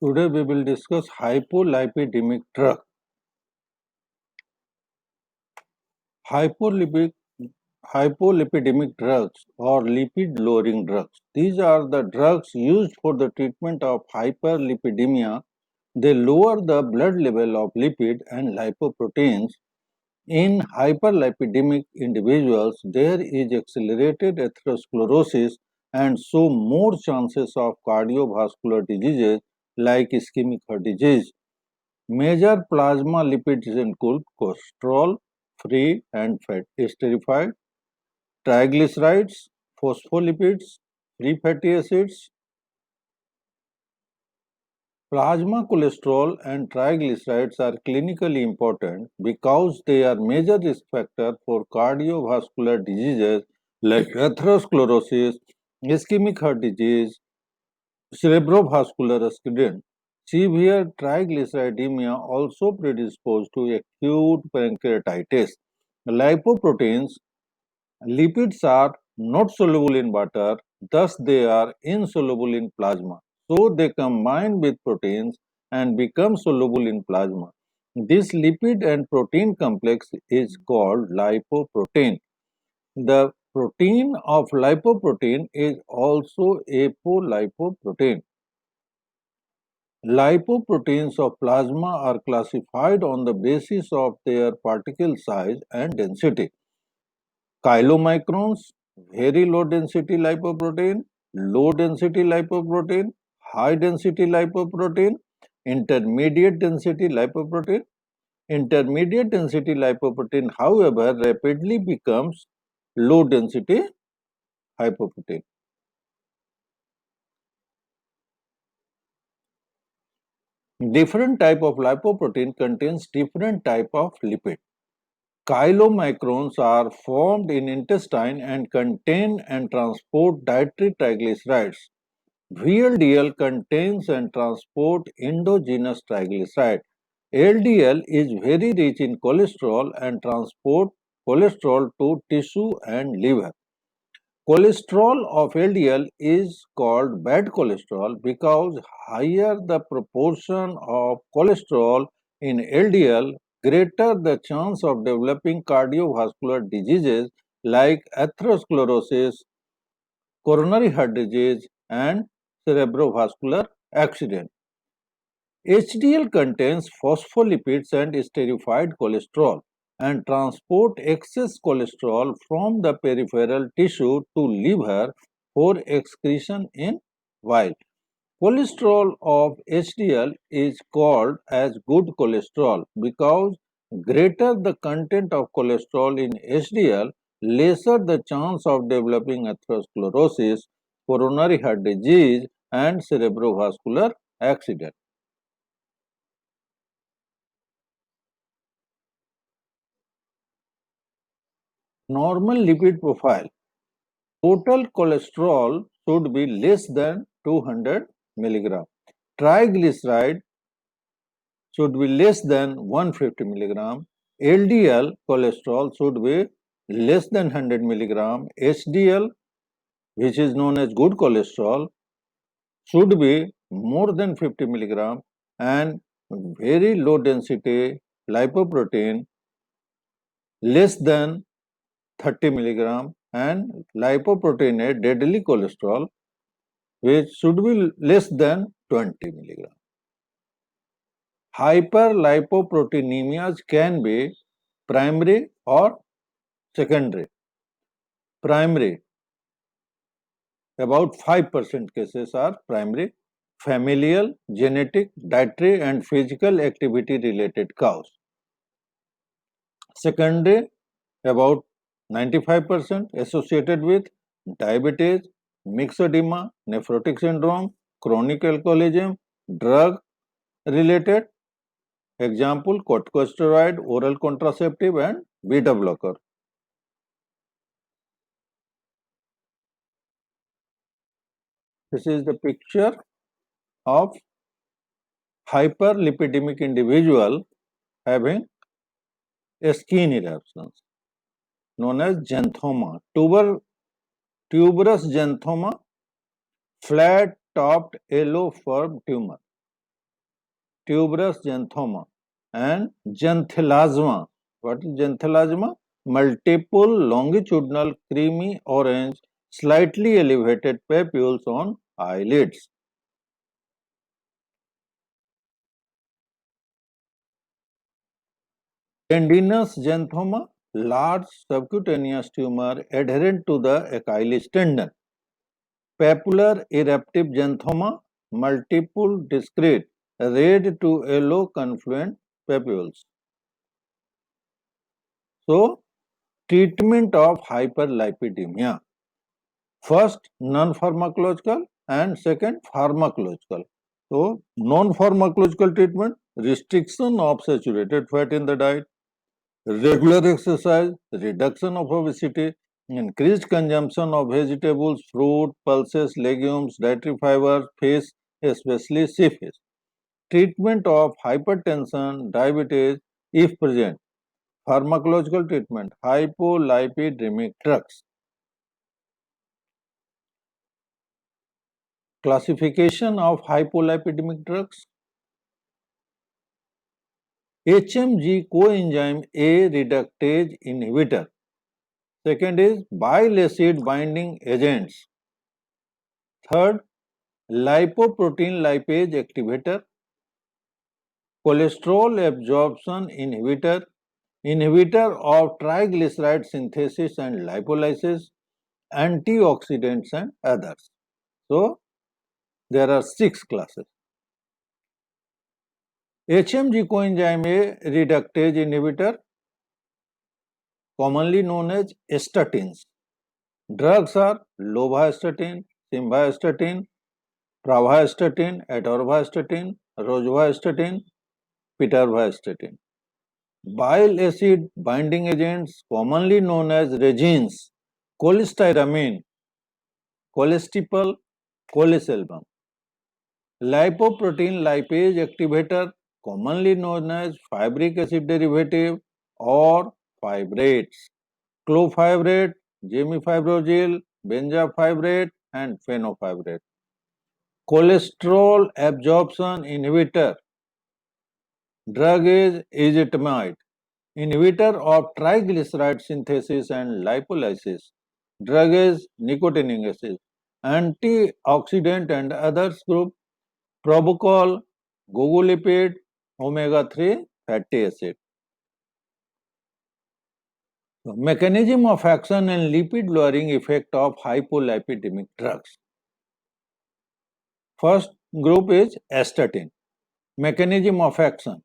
Today we will discuss hypolipidemic drug. Hypolipic, hypolipidemic drugs or lipid lowering drugs. These are the drugs used for the treatment of hyperlipidemia. They lower the blood level of lipid and lipoproteins. In hyperlipidemic individuals, there is accelerated atherosclerosis and so more chances of cardiovascular diseases like ischemic heart disease. Major plasma lipids include cholesterol, free and fat esterified, triglycerides, phospholipids, free fatty acids. Plasma cholesterol and triglycerides are clinically important because they are major risk factors for cardiovascular diseases like atherosclerosis, ischemic heart disease, cerebrovascular accident. Severe triglyceridemia also predispose to acute pancreatitis. Lipoproteins, lipids are not soluble in water, thus they are insoluble in plasma. So they combine with proteins and become soluble in plasma. This lipid and protein complex is called lipoprotein. The protein of lipoprotein is also apolipoprotein. Lipoproteins of plasma are classified on the basis of their particle size and density. Chylomicrons, very low density lipoprotein, low density lipoprotein, high density lipoprotein, intermediate density lipoprotein. Intermediate density lipoprotein, however, rapidly becomes low density hypoprotein. Different type of lipoprotein contains different type of lipid. Chylomicrons are formed in intestine and contain and transport dietary triglycerides. VLDL contains and transport endogenous triglyceride. LDL is very rich in cholesterol and transport cholesterol to tissue and liver. Cholesterol of LDL is called bad cholesterol because higher the proportion of cholesterol in LDL, greater the chance of developing cardiovascular diseases like atherosclerosis, coronary heart disease, and cerebrovascular accident. HDL contains phospholipids and esterified cholesterol and transport excess cholesterol from the peripheral tissue to liver for excretion in bile. Cholesterol of HDL is called as good cholesterol because greater the content of cholesterol in HDL, lesser the chance of developing atherosclerosis, coronary heart disease, and cerebrovascular accident. Normal lipid profile. Total cholesterol should be less than 200 milligram. Triglyceride should be less than 150 milligram. LDL cholesterol should be less than 100 milligram. HDL, which is known as good cholesterol, should be more than 50 milligram, and very low density lipoprotein less than 30 milligram, and lipoprotein a deadly cholesterol which should be less than 20 milligram. Hyperlipoproteinemias can be primary or secondary. Primary, about 5% cases are primary, familial, genetic, dietary, and physical activity related cause. Secondary, about 95% associated with diabetes, myxedema, nephrotic syndrome, chronic alcoholism, drug related, example corticosteroid, oral contraceptive, and beta blocker. This is the picture of hyperlipidemic individual having skin eruptions known as xanthoma, tuberous xanthoma, flat topped yellow furb tumor. tuberous xanthoma, and xanthelasma. What is xanthelasma? Multiple longitudinal creamy orange, slightly elevated papules on eyelids. Tendinous xanthoma, large subcutaneous tumor adherent to the Achilles tendon. Papular eruptive xanthoma, multiple discrete red to yellow confluent papules. So, treatment of hyperlipidemia. First, non-pharmacological and second, pharmacological. So, non-pharmacological treatment, restriction of saturated fat in the diet, regular exercise, reduction of obesity, increased consumption of vegetables, fruit, pulses, legumes, dietary fiber, fish, especially seafish. Treatment of hypertension, diabetes, if present. Pharmacological treatment, hypolipidemic drugs. Classification of hypolipidemic drugs. HMG coenzyme A reductase inhibitor. Second is bile acid binding agents. Third, lipoprotein lipase activator, cholesterol absorption inhibitor, inhibitor of triglyceride synthesis and lipolysis, antioxidants and others. So, there are 6 classes. HMG coenzyme A reductase inhibitor, commonly known as statins. Drugs are lovastatin, simvastatin, pravastatin, atorvastatin, rosuvastatin, pitavastatin. Bile acid binding agents, commonly known as resins, cholestyramine, cholestyral, cholesalbum. Lipoprotein lipase activator, commonly known as fibric acid derivative or fibrates. Clofibrate, gemifibrozil, benzafibrate, and fenofibrate. Cholesterol absorption inhibitor. Drug is ezetimibe, inhibitor of triglyceride synthesis and lipolysis. Drug is nicotinic acid. Antioxidant and others group, probocol, gogolipid, omega-3 fatty acid. So, mechanism of action and lipid lowering effect of hypolipidemic drugs. First group is statin. Mechanism of action.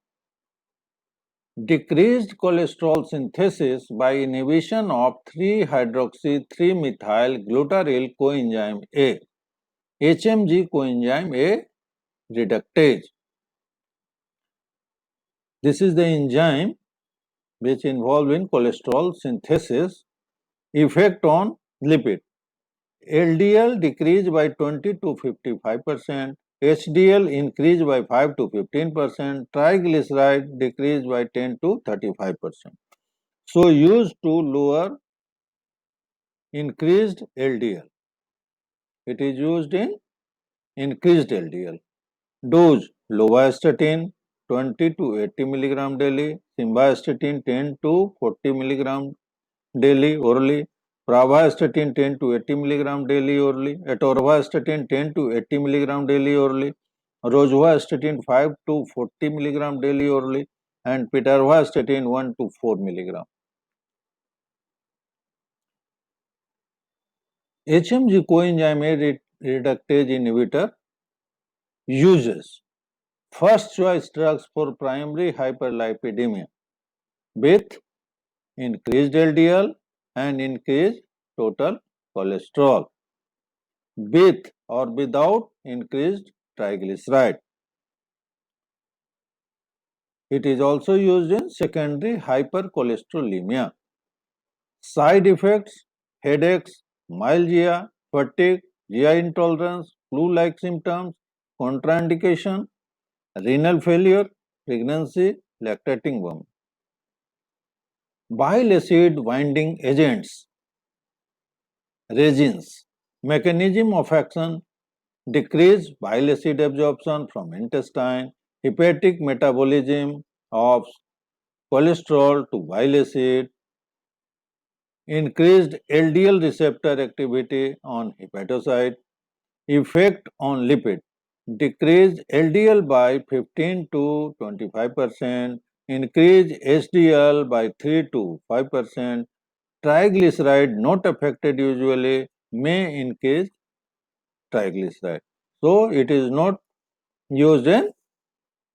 Decreased cholesterol synthesis by inhibition of 3-hydroxy-3-methyl glutaryl coenzyme A, HMG coenzyme A reductase. This is the enzyme which involved in cholesterol synthesis. Effect on lipid. LDL decreased by 20 to 55%, HDL increased by 5 to 15%, triglyceride decreased by 10 to 35%. So, used to lower increased LDL. It is used in increased LDL. Dose lovastatin 20 to 80 mg daily, simvastatin 10 to 40 mg daily orally, pravastatin 10 to 80 mg daily orally, atorvastatin 10 to 80 mg daily orally, rosuvastatin 5 to 40 mg daily orally, and pitavastatin 1 to 4 mg. HMG coenzyme A reductase inhibitor uses first choice drugs for primary hyperlipidemia with increased LDL and increased total cholesterol, with or without increased triglyceride. It is also used in secondary hypercholesterolemia. Side effects, headaches, myalgia, fatigue, GI intolerance, flu-like symptoms, contraindication, renal failure, pregnancy, lactating women. Bile acid binding agents, resins. Mechanism of action, decrease bile acid absorption from intestine, hepatic metabolism of cholesterol to bile acid, increased LDL receptor activity on hepatocyte, effect on lipid, decreased LDL by 15 to 25%, increased HDL by 3 to 5%, triglyceride not affected usually may increase triglyceride. So it is not used in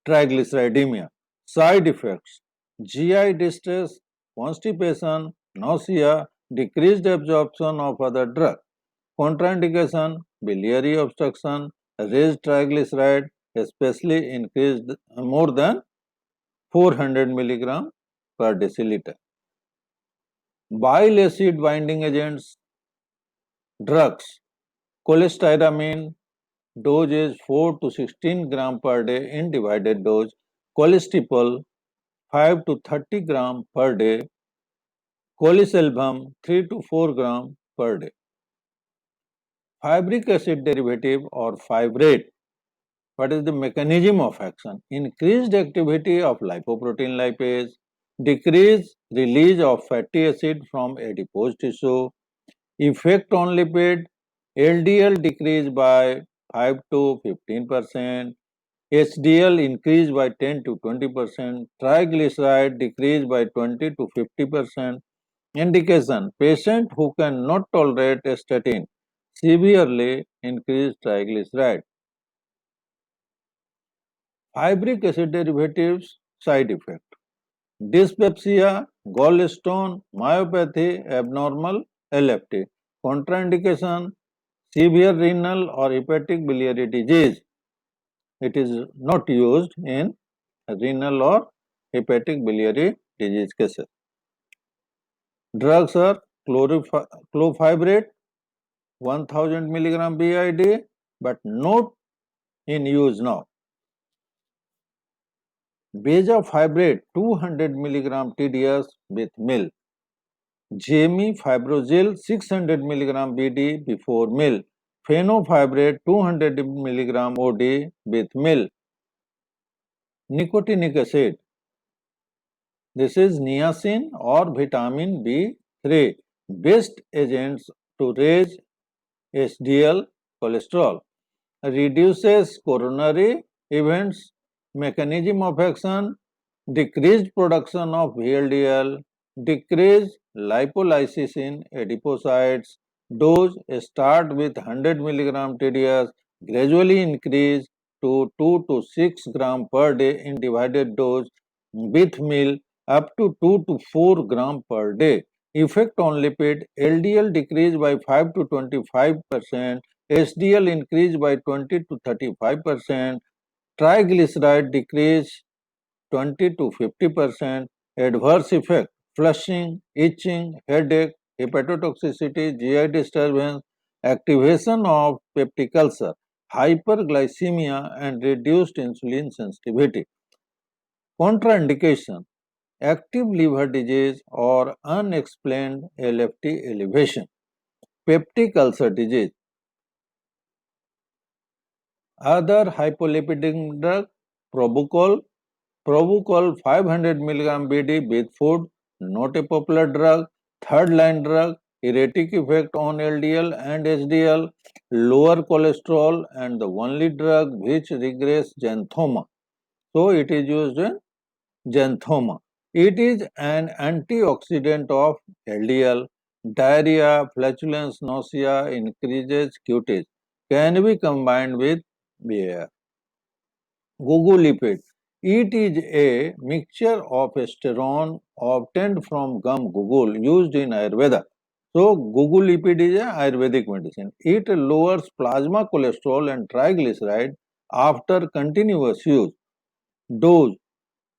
triglyceridemia. Side effects: GI distress, constipation, nausea, decreased absorption of other drugs. Contraindication: biliary obstruction, raised triglyceride, especially increased more than 400 milligram per deciliter. Bile acid binding agents, drugs, cholestyramine, dose is 4 to 16 gram per day in divided dose, cholestyramine 5 to 30 gram per day, cholesalbum 3 to 4 gram per day. Fibric acid derivative or fibrate. What is the mechanism of action? Increased activity of lipoprotein lipase, decreased release of fatty acid from adipose tissue, effect on lipid, LDL decreased by 5 to 15%, HDL increased by 10 to 20%, triglyceride decreased by 20 to 50%. Indication: patient who cannot tolerate a statin, severely increased triglyceride. Fibric acid derivatives side effect: dyspepsia, gallstone, myopathy, abnormal LFT. Contraindication: severe renal or hepatic biliary disease. It is not used in renal or hepatic biliary disease cases. Drugs are clofibrate 1000 milligram BID, but not in use now. Bezafibrate 200 milligram TDS with meal. Jamie fibrozil 600 milligram BD before meal. Fenofibrate 200 milligram OD with meal. Nicotinic acid. This is niacin or vitamin B3. Best agents to raise HDL cholesterol. Reduces coronary events, mechanism of action, decreased production of VLDL, decreased lipolysis in adipocytes. Dose start with 100 milligram TDS, gradually increase to 2 to 6 gram per day in divided dose with meal up to 2 to 4 gram per day. Effect on lipid: LDL decreased by 5 to 25%, HDL increased by 20 to 35%, triglyceride decrease 20 to 50%, adverse effect: flushing, itching, headache, hepatotoxicity, GI disturbance, activation of peptic ulcer, hyperglycemia, and reduced insulin sensitivity. Contraindication: active liver disease or unexplained LFT elevation, peptic ulcer disease. Other hypolipidemic drug, Probocol, Probocol 500 mg BD with food, not a popular drug. Third line drug, erratic effect on LDL and HDL, lower cholesterol, and the only drug which regress xanthoma. So it is used in xanthoma. It is an antioxidant of LDL. Diarrhea, flatulence, nausea, increases cutis. Can be combined with beer. Gugulipid. It is a mixture of esterone obtained from gum gugul used in Ayurveda. So, gugulipid is a Ayurvedic medicine. It lowers plasma cholesterol and triglyceride after continuous use. Dose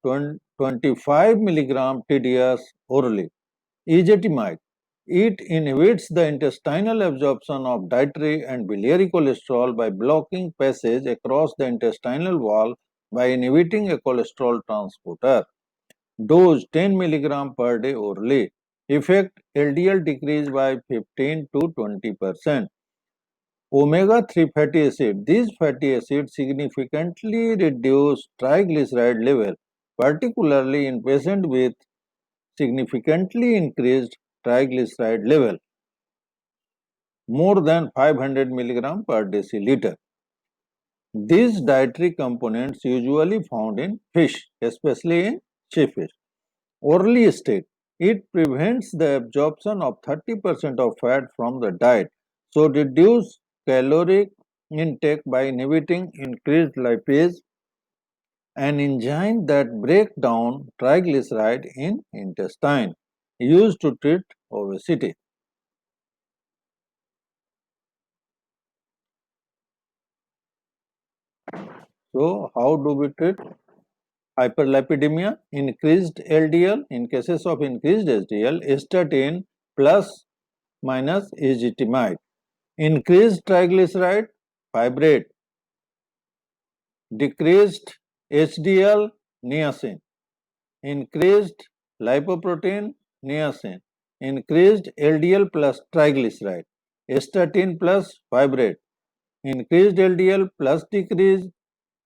25 milligram TDS orally. Ezetimibe. It inhibits the intestinal absorption of dietary and biliary cholesterol by blocking passage across the intestinal wall by inhibiting a cholesterol transporter. Dose 10 milligram per day orally. Effect: LDL decrease by 15 to 20%. Omega-3 fatty acid. These fatty acids significantly reduce triglyceride level, particularly in patients with significantly increased triglyceride level, more than 500 mg per deciliter. These dietary components usually found in fish, especially in shellfish. Orally state, it prevents the absorption of 30% of fat from the diet, so reduce caloric intake by inhibiting increased lipase, an enzyme that break down triglyceride in intestine, used to treat obesity. So, how do we treat hyperlipidemia? Increased LDL. In cases of increased HDL, statin plus minus ezetimibe. Increased triglyceride, fibrate. Decreased HDL, niacin. Increased lipoprotein, niacin. Increased LDL plus triglyceride. Statin plus fibrate. Increased LDL plus decreased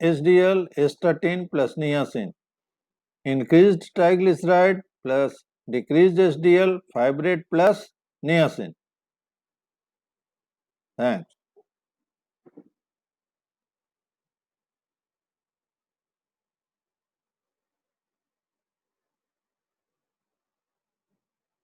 HDL, statin plus niacin. Increased triglyceride plus decreased HDL, fibrate plus niacin. Thanks.